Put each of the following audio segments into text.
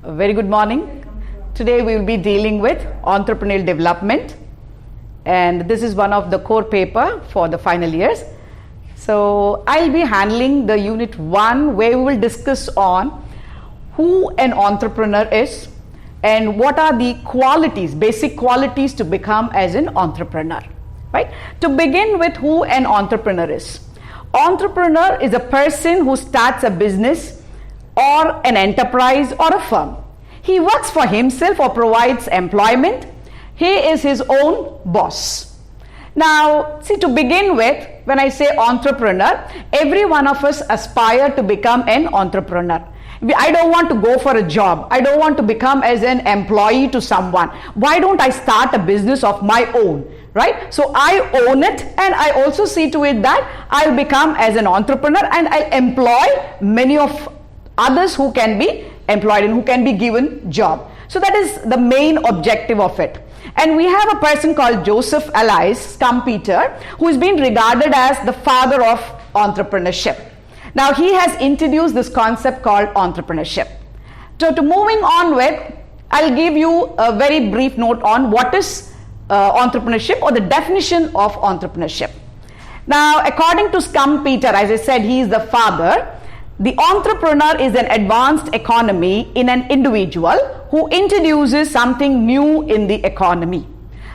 A very good morning. Today we will be dealing with entrepreneurial development, and this is one of the core paper for the final years. So I'll be handling the unit 1, where we will discuss on who an entrepreneur is and what are the qualities, basic qualities to become as an entrepreneur. Right? To begin with, who an entrepreneur is. Entrepreneur is a person who starts a business or an enterprise or a firm. He works for himself or provides employment. He is his own boss. Now, see, to begin with, when I say entrepreneur, every one of us aspire to become an entrepreneur. I don't want to go for a job. I don't want to become as an employee to someone. Why don't I start a business of my own? Right? So I own it, and I also see to it that I'll become as an entrepreneur and I'll employ many of others who can be employed and who can be given job. So that is the main objective of it. And we have a person called Joseph Elias Schumpeter, who is being regarded as the father of entrepreneurship. Now he has introduced this concept called entrepreneurship. So to moving on with, I'll give you a very brief note on what is entrepreneurship, or the definition of entrepreneurship. Now, according to Schumpeter, as I said, he is the father. The entrepreneur is an advanced economy in an individual who introduces something new in the economy,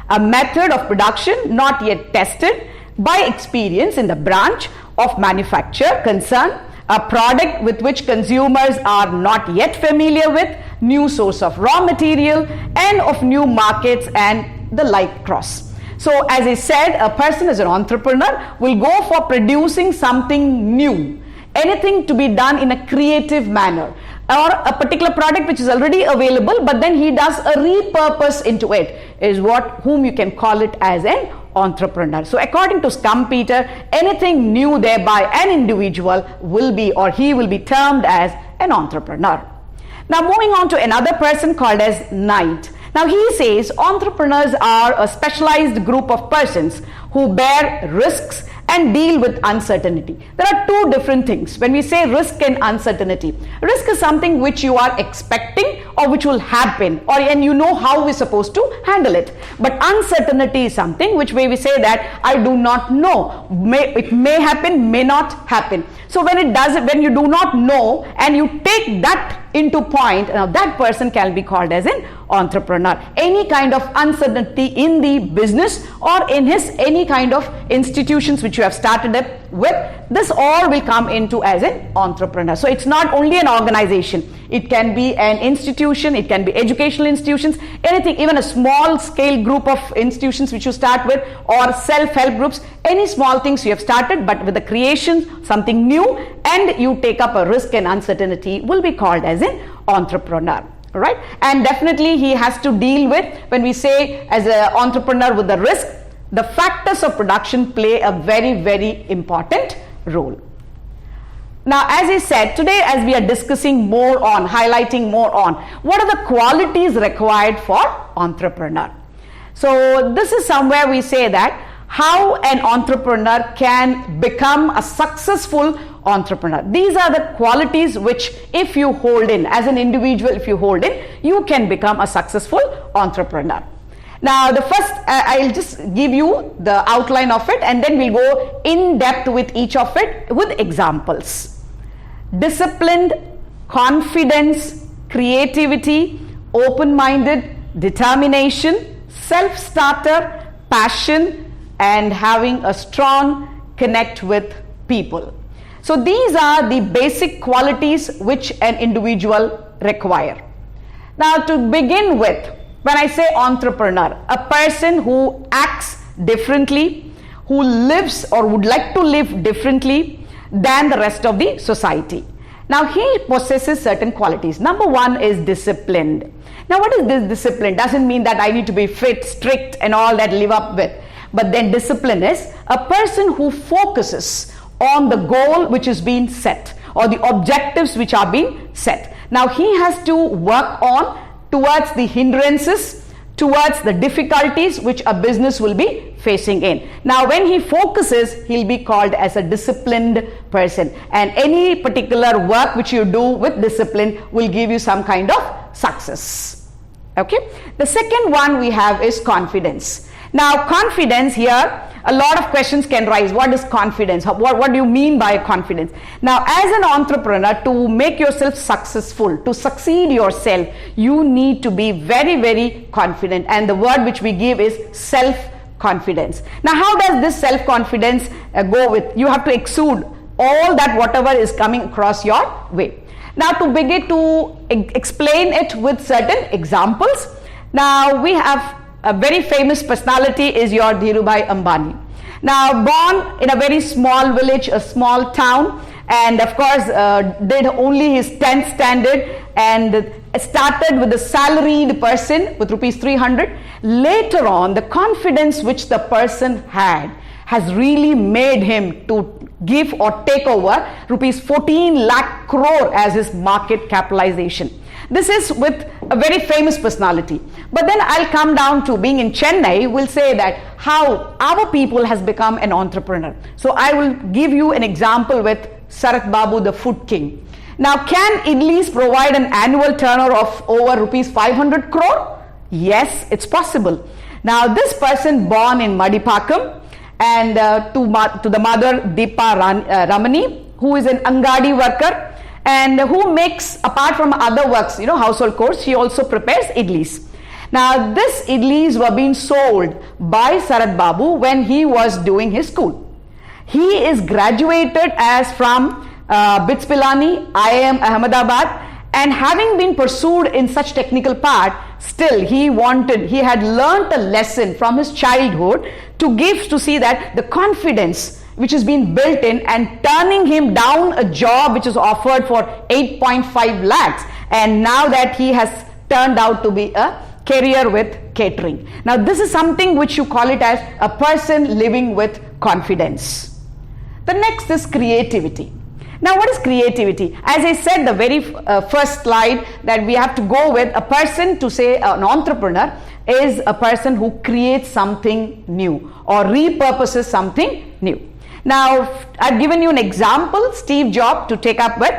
a method of production not yet tested by experience in the branch of manufacture concern, a product with which consumers are not yet familiar with, new source of raw material, and of new markets and the like cross. So as I said, a person as an entrepreneur will go for producing something new, anything to be done in a creative manner, or a particular product which is already available, but then he does a repurpose into it, is whom you can call it as an entrepreneur. So according to Schumpeter, anything new thereby an individual will be, or he will be termed as an entrepreneur. Now moving on to another person called as Knight. Now he says entrepreneurs are a specialized group of persons who bear risks and deal with uncertainty. There are two different things when we say risk and uncertainty. Risk is something which you are expecting or which will happen, and you know how we're supposed to handle it. But uncertainty is something which way we say that I do not know. It may happen, may not happen. So when it does, when you do not know and you take that into point, now that person can be called as an entrepreneur. Any kind of uncertainty in the business or in any kind of institutions which you have started up with, this all will come into as an entrepreneur. So it's not only an organization, it can be an institution, it can be educational institutions, anything, even a small scale group of institutions which you start with, or self-help groups, any small things you have started, but with the creation, something new, and you take up a risk and uncertainty, will be called as an entrepreneur. Right? And definitely he has to deal with, when we say as an entrepreneur with the risk, the factors of production play a very, very important role. Now, as I said, today as we are discussing more on, highlighting more on, what are the qualities required for entrepreneur? So this is somewhere we say that how an entrepreneur can become a successful entrepreneur. These are the qualities which, if you hold in as an individual, if you hold in, you can become a successful entrepreneur. Now the first, I'll just give you the outline of it, and then we'll go in depth with each of it with examples. Disciplined, confidence, creativity, open-minded, determination, self-starter, passion, and having a strong connect with people. So these are the basic qualities which an individual require. Now to begin with, when I say entrepreneur, a person who acts differently, who lives or would like to live differently than the rest of the society. Now he possesses certain qualities. Number one is disciplined. Now what is this discipline? Doesn't mean that I need to be fit, strict and all that, live up with. But then discipline is a person who focuses on the goal which is being set, or the objectives which are being set. Now he has to work on towards the hindrances, towards the difficulties which a business will be facing in. Now when he focuses, he'll be called as a disciplined person, and any particular work which you do with discipline will give you some kind of success. Okay. The second one we have is confidence. Now confidence here, a lot of questions can rise. What is confidence? What do you mean by confidence? Now as an entrepreneur, to make yourself successful, to succeed yourself, you need to be very, very confident, and the word which we give is self-confidence. Now how does this self-confidence go with? You have to exude all that whatever is coming across your way. Now to begin to explain it with certain examples, now we have a very famous personality is your Dhirubhai Ambani. Now born in a very small village, a small town, and of course did only his 10th standard and started with a salaried person with rupees 300. Later on, the confidence which the person had has really made him to give or take over rupees 14 lakh crore as his market capitalization. This is with a very famous personality. But then I'll come down to being in Chennai, we'll say that how our people has become an entrepreneur. So I will give you an example with Sarath Babu, the food king. Now can Idlis provide an annual turnover of over rupees 500 crore? Yes, it's possible. Now this person born in Madipakam, and to the mother Deepa Ramani, who is an Angadi worker and who makes, apart from other works, household chores, she also prepares idlis. Now this idlis were being sold by Sarath Babu when he was doing his school. He is graduated as from BITS Pilani, IIM Ahmedabad, and having been pursued in such technical part, still he had learnt a lesson from his childhood to see that the confidence which has been built in and turning him down a job which is offered for 8.5 lakhs, and now that he has turned out to be a career with catering. Now this is something which you call it as a person living with confidence. The next is creativity. Now what is creativity? As I said, the very first slide, that we have to go with a person, to say an entrepreneur is a person who creates something new or repurposes something new. Now I've given you an example, Steve Jobs, to take up with.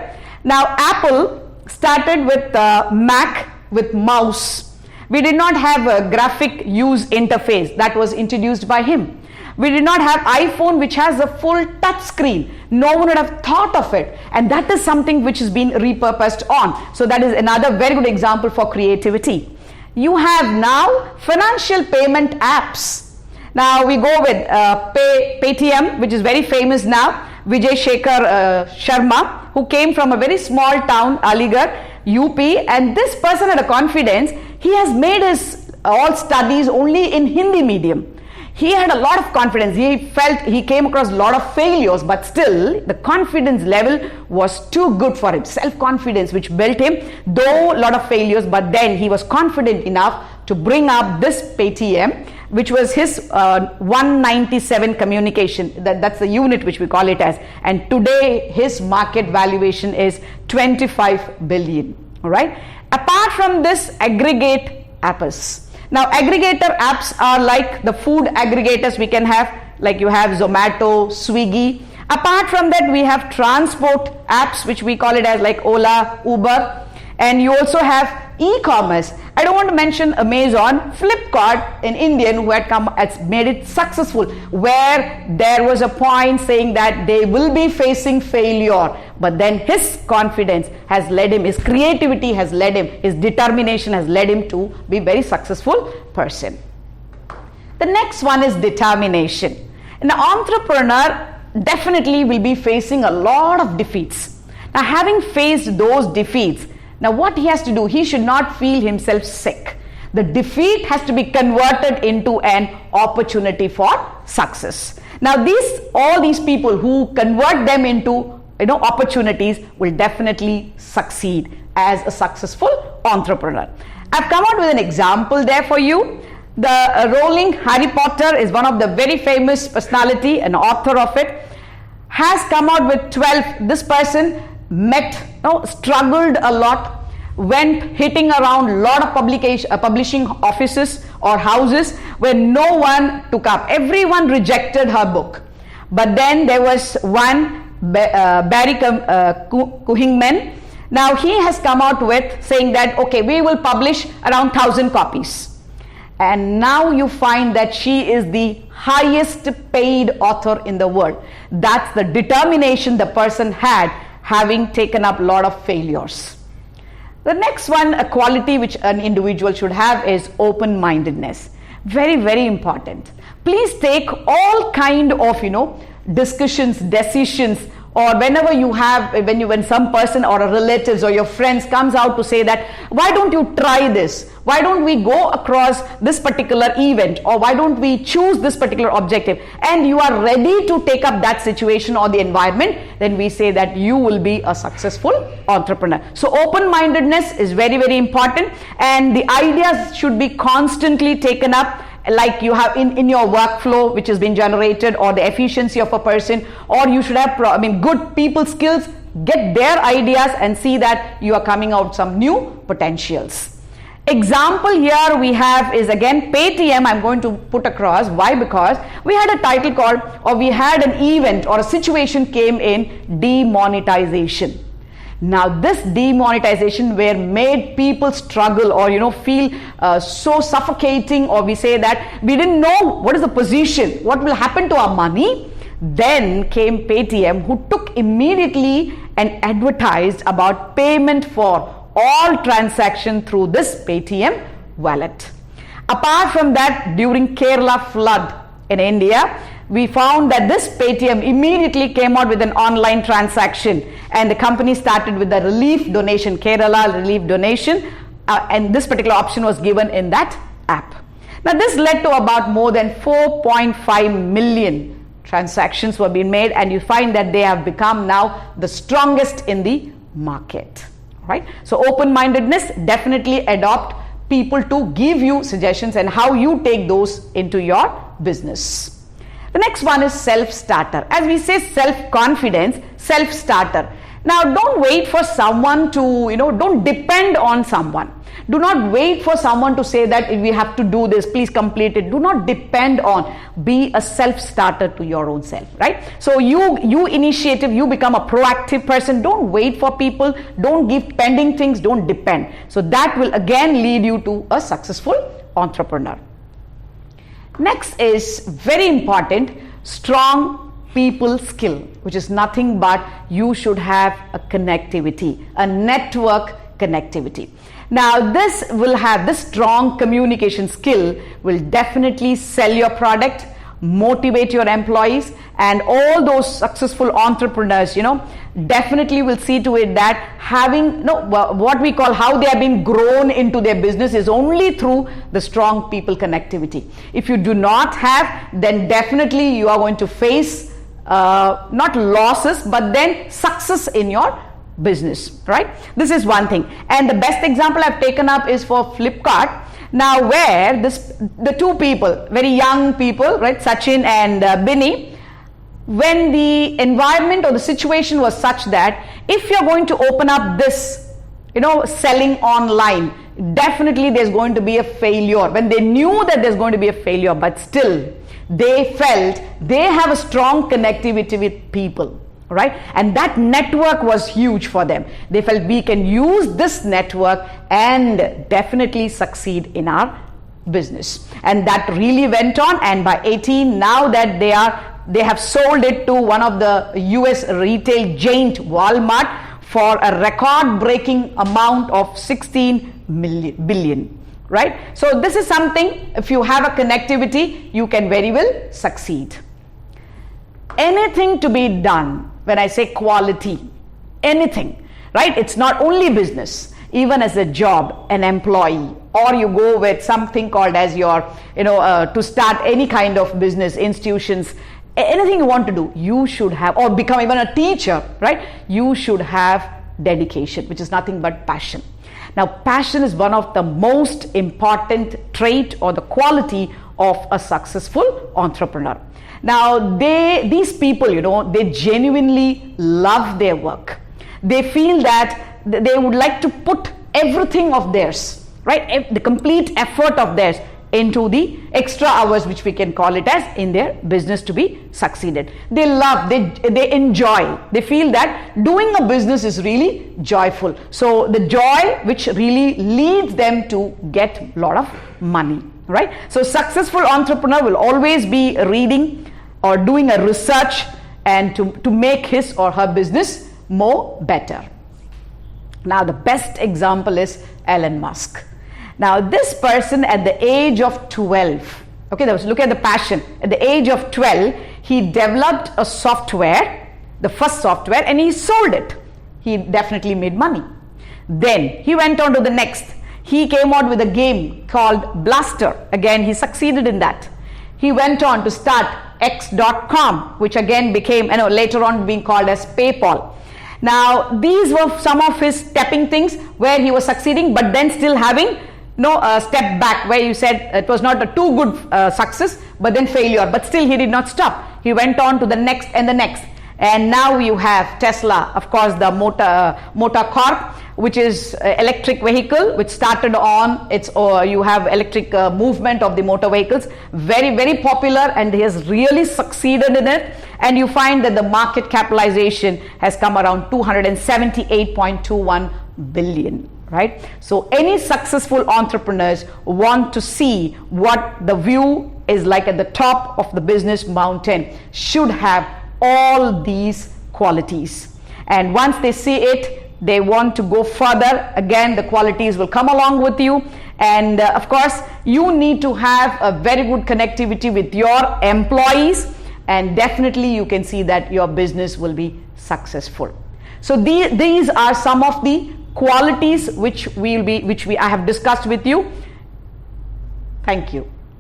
Now Apple started with Mac with mouse. We did not have a graphic use interface that was introduced by him. We did not have iPhone which has a full touch screen. No one would have thought of it, and that is something which has been repurposed on. So that is another very good example for creativity. You have now financial payment apps. Now we go with Paytm, which is very famous now. Vijay Shekhar Sharma, who came from a very small town, Aligarh, UP, and this person had a confidence. He has made his all studies only in Hindi medium. He had a lot of confidence. He felt he came across a lot of failures, but still the confidence level was too good for him. Self-confidence which built him, though a lot of failures, but then he was confident enough to bring up this Paytm, which was his 197 communication. That's the unit which we call it as. And today his market valuation is 25 billion. All right. Apart from this, aggregate apps. Now aggregator apps are like the food aggregators we can have, like you have Zomato, Swiggy. Apart from that, we have transport apps which we call it as like Ola, Uber, and you also have e-commerce. I don't want to mention Amazon, Flipkart, an Indian who has made it successful, where there was a point saying that they will be facing failure, but then his confidence has led him, his creativity has led him, his determination has led him to be very successful person. The next one is determination. An entrepreneur definitely will be facing a lot of defeats. Now having faced those defeats, now what he has to do, he should not feel himself sick. The defeat has to be converted into an opportunity for success. Now all these people who convert them into opportunities will definitely succeed as a successful entrepreneur. I've come out with an example there for you. The Rowling Harry Potter is one of the very famous personality, an author of it, has come out with 12. This person struggled a lot, went hitting around a lot of publishing offices or houses where no one took up. Everyone rejected her book. But then there was one, Barry Kuhingman, Now he has come out with saying that, okay, we will publish around 1,000 copies. And now you find that she is the highest paid author in the world. That's the determination the person had, having taken up a lot of failures. The next one, a quality which an individual should have, is open-mindedness. Very, very important. Please take all kind of, discussions, decisions, or whenever you have, when some person or a relatives or your friends comes out to say that, why don't you try this? Why don't we go across this particular event? Or why don't we choose this particular objective? And you are ready to take up that situation or the environment, then we say that you will be a successful entrepreneur. So open-mindedness is very, very important, and the ideas should be constantly taken up, like you have in your workflow which has been generated, or the efficiency of a person, or you should have good people skills. Get their ideas and see that you are coming out some new potentials. Example here we have is again Paytm. I'm going to put across. Why? Because we had a title called, or we had an event or a situation came in, demonetization. Now this demonetization where made people struggle or feel so suffocating, or we say that we didn't know what is the position, what will happen to our money. Then came Paytm, who took immediately and advertised about payment for all transaction through this Paytm wallet. Apart from that, during Kerala flood in India, we found that this Paytm immediately came out with an online transaction, and the company started with the relief donation, Kerala relief donation, and this particular option was given in that app. Now this led to about more than 4.5 million transactions were being made, and you find that they have become now the strongest in the market, right? So open-mindedness, definitely adopt people to give you suggestions and how you take those into your business. The next one is self-starter. As we say, self-confidence, self-starter. Now don't wait for someone to, don't depend on someone. Do not wait for someone to say that we have to do this, please complete it. Do not depend on. Be a self-starter to your own self, right? So you initiative, you become a proactive person. Don't wait for people. Don't give pending things. Don't depend. So that will again lead you to a successful entrepreneur. Next is very important, strong people skill, which is nothing but you should have a connectivity, a network connectivity. Now this strong communication skill will definitely sell your product, motivate your employees, and all those successful entrepreneurs, definitely will see to it that having what we call how they have been grown into their business is only through the strong people connectivity. If you do not have, then definitely you are going to face not losses, but then success in your business, right? This is one thing. And the best example I've taken up is for Flipkart. Now where the two people, very young people, right, Sachin and Binny, when the environment or the situation was such that if you're going to open up this, selling online, definitely there's going to be a failure. When they knew that there's going to be a failure, but still they felt they have a strong connectivity with people, right? And that network was huge for them. They felt we can use this network and definitely succeed in our business. And that really went on, and by 18, now that they have sold it to one of the US retail giant, Walmart, for a record-breaking amount of 16 billion, right? So this is something, if you have a connectivity, you can very well succeed. Anything to be done, when I say quality, anything, right? It's not only business, even as a job, an employee, or you go with something called as your, to start any kind of business, institutions, anything you want to do, you should have, or become even a teacher, right? You should have dedication, which is nothing but passion. Now, passion is one of the most important trait or the quality of a successful entrepreneur. Now, these people, they genuinely love their work. They feel that they would like to put everything of theirs, right? The complete effort of theirs into the extra hours, which we can call it as, in their business to be succeeded. They love, they enjoy, they feel that doing a business is really joyful. So the joy which really leads them to get a lot of money, right? So successful entrepreneur will always be reading or doing a research and to make his or her business more better. Now the best example is Elon Musk. Now this person at the age of 12, okay, look at the passion. At the age of 12, he developed a software, the first software, and he sold it. He definitely made money. Then he went on to the next. He came out with a game called Blaster. Again, he succeeded in that. He went on to start X.com, which again became, later on being called as PayPal. Now these were some of his stepping things where he was succeeding, but then still having step back, where you said it was not a too good success, but then failure, but still he did not stop. He went on to the next and the next, and now you have Tesla, of course, the Motor Corp, which is electric vehicle, which started on its, you have electric movement of the motor vehicles, very, very popular, and he has really succeeded in it. And you find that the market capitalization has come around 278.21 billion. Right? So any successful entrepreneurs want to see what the view is like at the top of the business mountain, should have all these qualities. And once they see it, they want to go further. Again, the qualities will come along with you. And of course, you need to have a very good connectivity with your employees, and definitely you can see that your business will be successful. So these are some of the qualities which I have discussed with you. Thank you.